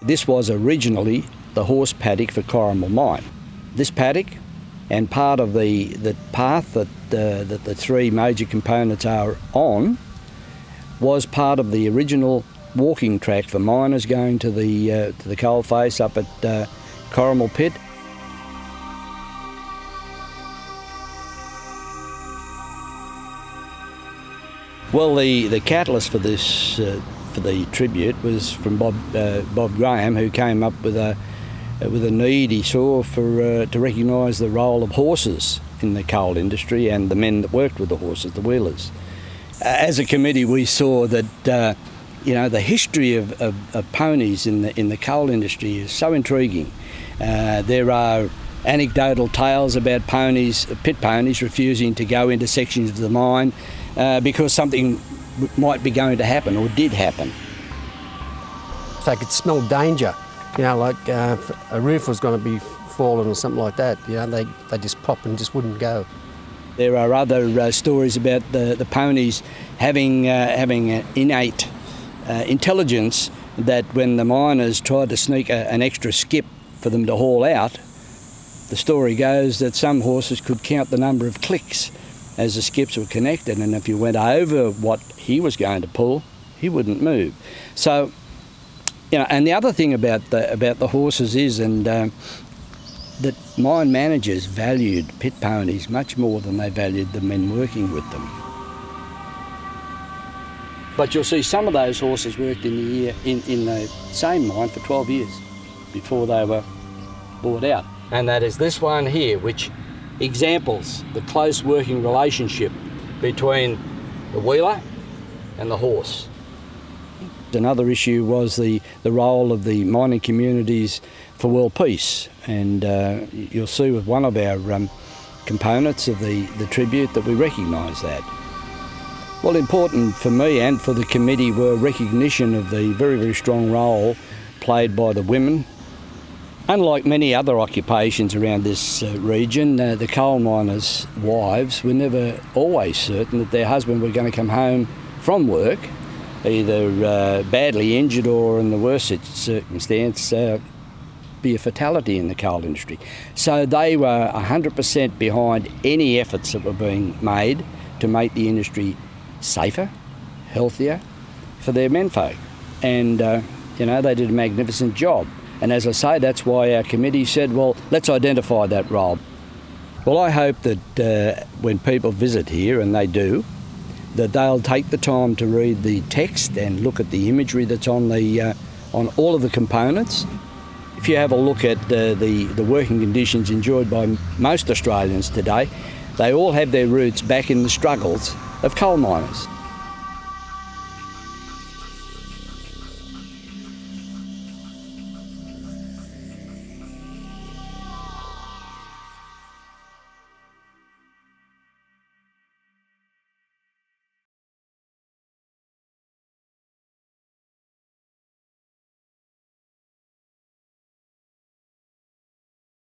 This was originally the horse paddock for Corrimal Mine. This paddock and part of the path that the three major components are on was part of the original walking track for miners going to the coalface up at Corrimal Pit. Well, the catalyst for this for the tribute was from Bob Graham, who came up with a need he saw for to recognise the role of horses in the coal industry and the men that worked with the horses, the wheelers. As a committee, we saw that the history of ponies in the coal industry is so intriguing. There are anecdotal tales about pit ponies refusing to go into sections of the mine because something might be going to happen or did happen. They could smell danger, like a roof was going to be falling or something like that. They just pop and just wouldn't go. There are other stories about the ponies having an innate intelligence that when the miners tried to sneak an extra skip for them to haul out, the story goes that some horses could count the number of clicks as the skips were connected, and if you went over what he was going to pull, he wouldn't move. So, and the other thing about the horses is, that mine managers valued pit ponies much more than they valued the men working with them. But you'll see some of those horses worked in the same mine for 12 years before they were bought out. And that is this one here, which examples the close working relationship between the wheeler and the horse. Another issue was the role of the mining communities for world peace, and you'll see with one of our components of the tribute that we recognise that. Well, important for me and for the committee were recognition of the very, very strong role played by the women. Unlike many other occupations around this region, the coal miners' wives were never always certain that their husband were going to come home from work, either badly injured or, in the worst circumstance, be a fatality in the coal industry. So they were 100% behind any efforts that were being made to make the industry safer, healthier for their menfolk. And, they did a magnificent job. And as I say, that's why our committee said, well, let's identify that role. Well, I hope that when people visit here, and they do, that they'll take the time to read the text and look at the imagery that's on all of the components. If you have a look at the working conditions enjoyed by most Australians today, they all have their roots back in the struggles of coal miners.